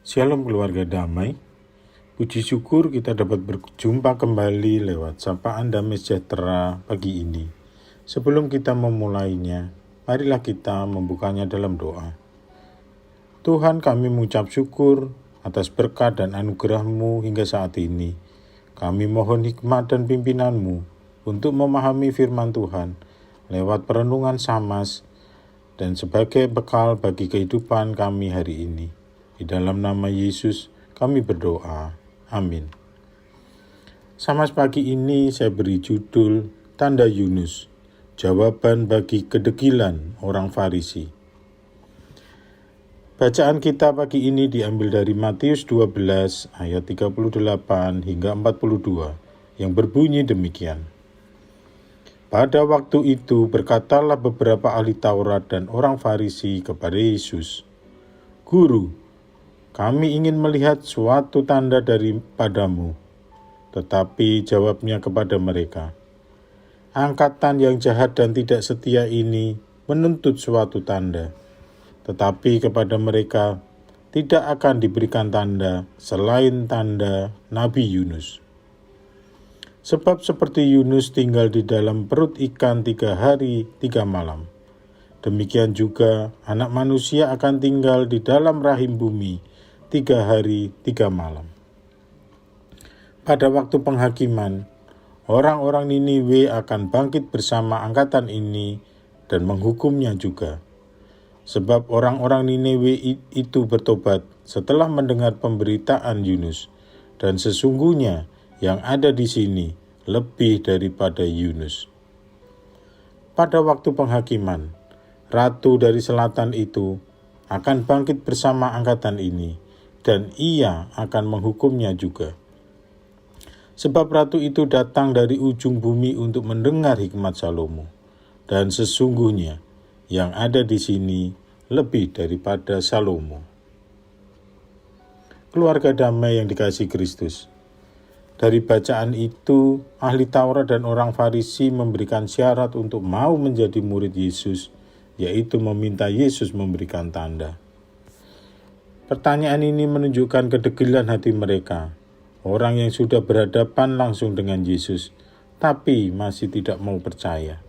Shalom keluarga damai. Puji syukur kita dapat berjumpa kembali lewat sapaan damai sejahtera pagi ini. Sebelum kita memulainya, marilah kita membukanya dalam doa. Tuhan, kami mengucap syukur atas berkat dan anugerah-Mu hingga saat ini. Kami mohon hikmat dan pimpinan-Mu untuk memahami firman Tuhan lewat perenungan Samas dan sebagai bekal bagi kehidupan kami hari ini. Di dalam nama Yesus kami berdoa. Amin. Samas pagi ini saya beri judul Tanda Yunus, jawaban bagi kedegilan orang Farisi. Bacaan kita pagi ini diambil dari Matius 12 ayat 38 hingga 42 yang berbunyi demikian. Pada waktu itu berkatalah beberapa ahli Taurat dan orang Farisi kepada Yesus, "Guru, kami ingin melihat suatu tanda daripadamu." Tetapi jawabnya kepada mereka, "Angkatan yang jahat dan tidak setia ini menuntut suatu tanda. Tetapi kepada mereka tidak akan diberikan tanda selain tanda Nabi Yunus. Sebab seperti Yunus tinggal di dalam perut ikan 3 hari 3 malam, demikian juga Anak Manusia akan tinggal di dalam rahim bumi 3 hari 3 malam. Pada waktu penghakiman, orang-orang Niniwe akan bangkit bersama angkatan ini dan menghukumnya juga. Sebab orang-orang Niniwe itu bertobat setelah mendengar pemberitaan Yunus, dan sesungguhnya yang ada di sini lebih daripada Yunus." Pada waktu penghakiman, ratu dari selatan itu akan bangkit bersama angkatan ini, dan ia akan menghukumnya juga. Sebab ratu itu datang dari ujung bumi untuk mendengar hikmat Salomo, dan sesungguhnya yang ada di sini lebih daripada Salomo. Keluarga damai yang dikasihi Kristus. Dari bacaan itu, ahli Taurat dan orang Farisi memberikan syarat untuk mau menjadi murid Yesus, yaitu meminta Yesus memberikan tanda. Pertanyaan ini menunjukkan kedegilan hati mereka, orang yang sudah berhadapan langsung dengan Yesus, tapi masih tidak mau percaya.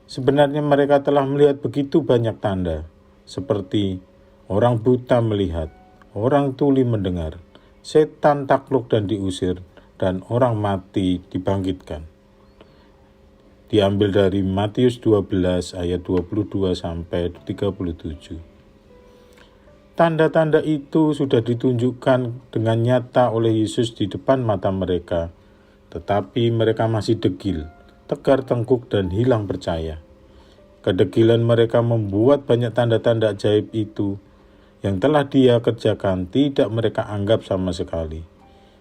Sebenarnya mereka telah melihat begitu banyak tanda, seperti orang buta melihat, orang tuli mendengar, setan takluk dan diusir, dan orang mati dibangkitkan. Diambil dari Matius 12 ayat 22 sampai 37. Tanda-tanda itu sudah ditunjukkan dengan nyata oleh Yesus di depan mata mereka, tetapi mereka masih degil, tegar tengkuk dan hilang percaya. Kedegilan mereka membuat banyak tanda-tanda ajaib itu yang telah Dia kerjakan tidak mereka anggap sama sekali.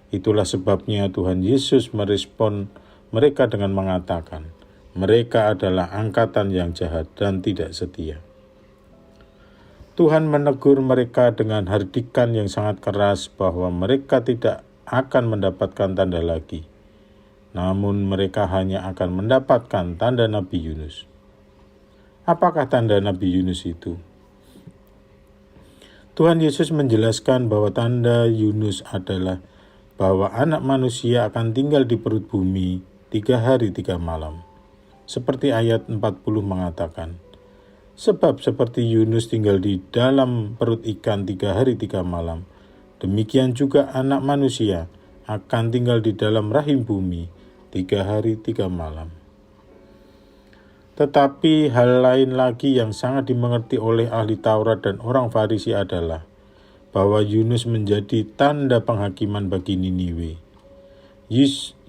Itulah sebabnya Tuhan Yesus merespon mereka dengan mengatakan, mereka adalah angkatan yang jahat dan tidak setia. Tuhan menegur mereka dengan hardikan yang sangat keras bahwa mereka tidak akan mendapatkan tanda lagi. Namun mereka hanya akan mendapatkan tanda Nabi Yunus. Apakah tanda Nabi Yunus itu? Tuhan Yesus menjelaskan bahwa tanda Yunus adalah bahwa Anak Manusia akan tinggal di perut bumi 3 hari 3 malam. Seperti ayat 40 mengatakan, "Sebab seperti Yunus tinggal di dalam perut ikan 3 hari 3 malam, demikian juga Anak Manusia akan tinggal di dalam rahim bumi 3 hari 3 malam." Tetapi hal lain lagi yang sangat dimengerti oleh ahli Taurat dan orang Farisi adalah bahwa Yunus menjadi tanda penghakiman bagi Niniwe.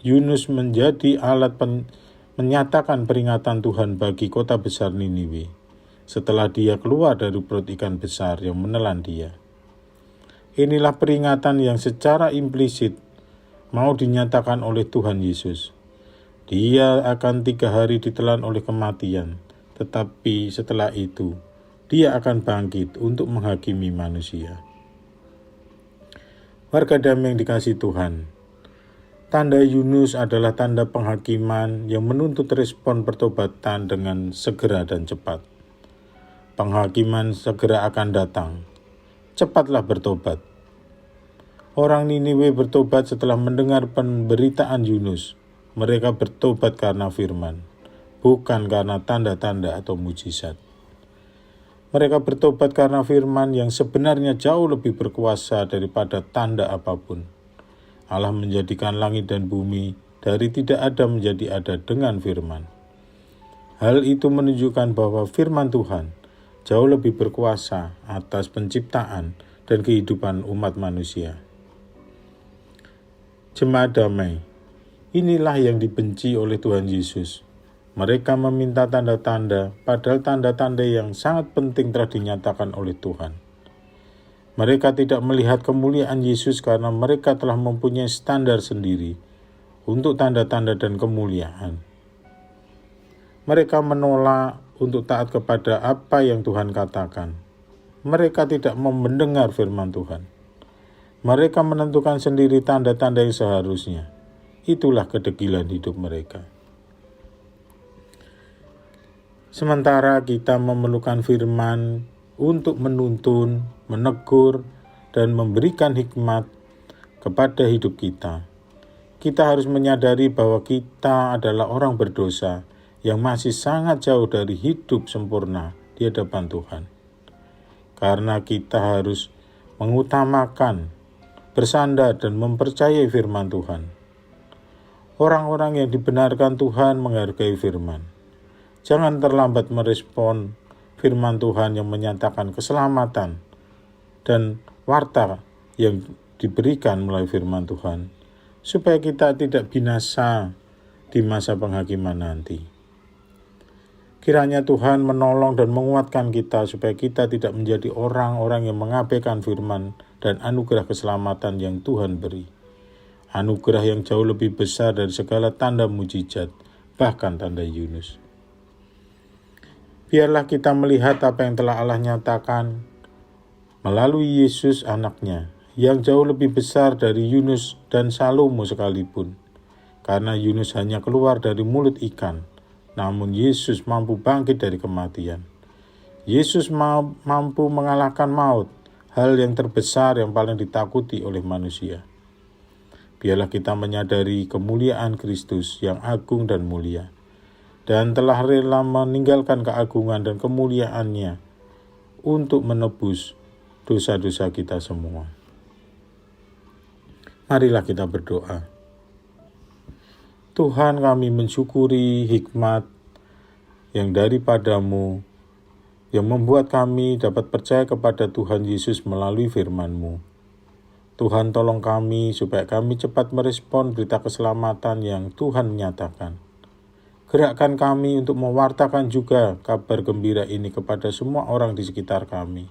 Yunus menjadi alat menyatakan peringatan Tuhan bagi kota besar Niniwe, setelah dia keluar dari perut ikan besar yang menelan dia. Inilah peringatan yang secara implisit mau dinyatakan oleh Tuhan Yesus. Dia akan 3 hari ditelan oleh kematian, tetapi setelah itu, dia akan bangkit untuk menghakimi manusia. Warga damai yang dikasihi Tuhan, tanda Yunus adalah tanda penghakiman yang menuntut respon pertobatan dengan segera dan cepat. Penghakiman segera akan datang. cepatlah bertobat. Orang Niniwe bertobat setelah mendengar pemberitaan Yunus. Mereka bertobat karena firman, bukan karena tanda-tanda atau mujizat. Mereka bertobat karena firman yang sebenarnya jauh lebih berkuasa daripada tanda apapun. Allah menjadikan langit dan bumi dari tidak ada menjadi ada dengan firman. Hal itu menunjukkan bahwa firman Tuhan jauh lebih berkuasa atas penciptaan dan kehidupan umat manusia. Jemaat damai, inilah yang dibenci oleh Tuhan Yesus. Mereka meminta tanda-tanda, padahal tanda-tanda yang sangat penting telah dinyatakan oleh Tuhan. Mereka tidak melihat kemuliaan Yesus karena mereka telah mempunyai standar sendiri untuk tanda-tanda dan kemuliaan. Mereka menolak untuk taat kepada apa yang Tuhan katakan. Mereka tidak mau mendengar firman Tuhan. Mereka menentukan sendiri tanda-tanda yang seharusnya. Itulah kedegilan hidup mereka. Sementara kita memerlukan firman untuk menuntun, menegur, dan memberikan hikmat kepada hidup kita. Kita harus menyadari bahwa kita adalah orang berdosa yang masih sangat jauh dari hidup sempurna di hadapan Tuhan. Karena kita harus mengutamakan, bersandar dan mempercayai firman Tuhan. Orang-orang yang dibenarkan Tuhan menghargai firman. Jangan terlambat merespon firman Tuhan yang menyatakan keselamatan dan warta yang diberikan melalui firman Tuhan, supaya kita tidak binasa di masa penghakiman nanti. Kiranya Tuhan menolong dan menguatkan kita supaya kita tidak menjadi orang-orang yang mengabaikan firman dan anugerah keselamatan yang Tuhan beri. Anugerah yang jauh lebih besar dari segala tanda mujizat, bahkan tanda Yunus. Biarlah kita melihat apa yang telah Allah nyatakan melalui Yesus anaknya, yang jauh lebih besar dari Yunus dan Salomo sekalipun. Karena Yunus hanya keluar dari mulut ikan, namun Yesus mampu bangkit dari kematian. Yesus mampu mengalahkan maut, hal yang terbesar yang paling ditakuti oleh manusia. Biarlah kita menyadari kemuliaan Kristus yang agung dan mulia, dan telah rela meninggalkan keagungan dan kemuliaannya untuk menebus dosa-dosa kita semua. Marilah kita berdoa. Tuhan, kami mensyukuri hikmat yang daripadamu, yang membuat kami dapat percaya kepada Tuhan Yesus melalui firman-Mu. Tuhan, tolong kami supaya kami cepat merespon berita keselamatan yang Tuhan nyatakan. Gerakkan kami untuk mewartakan juga kabar gembira ini kepada semua orang di sekitar kami,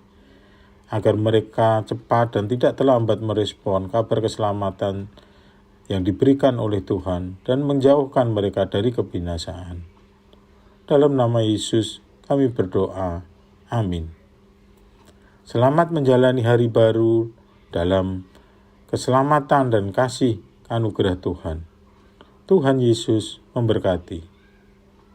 agar mereka cepat dan tidak terlambat merespon kabar keselamatan yang diberikan oleh Tuhan dan menjauhkan mereka dari kebinasaan. Dalam nama Yesus kami berdoa. Amin. Selamat menjalani hari baru dalam keselamatan dan kasih anugerah Tuhan. Tuhan Yesus memberkati.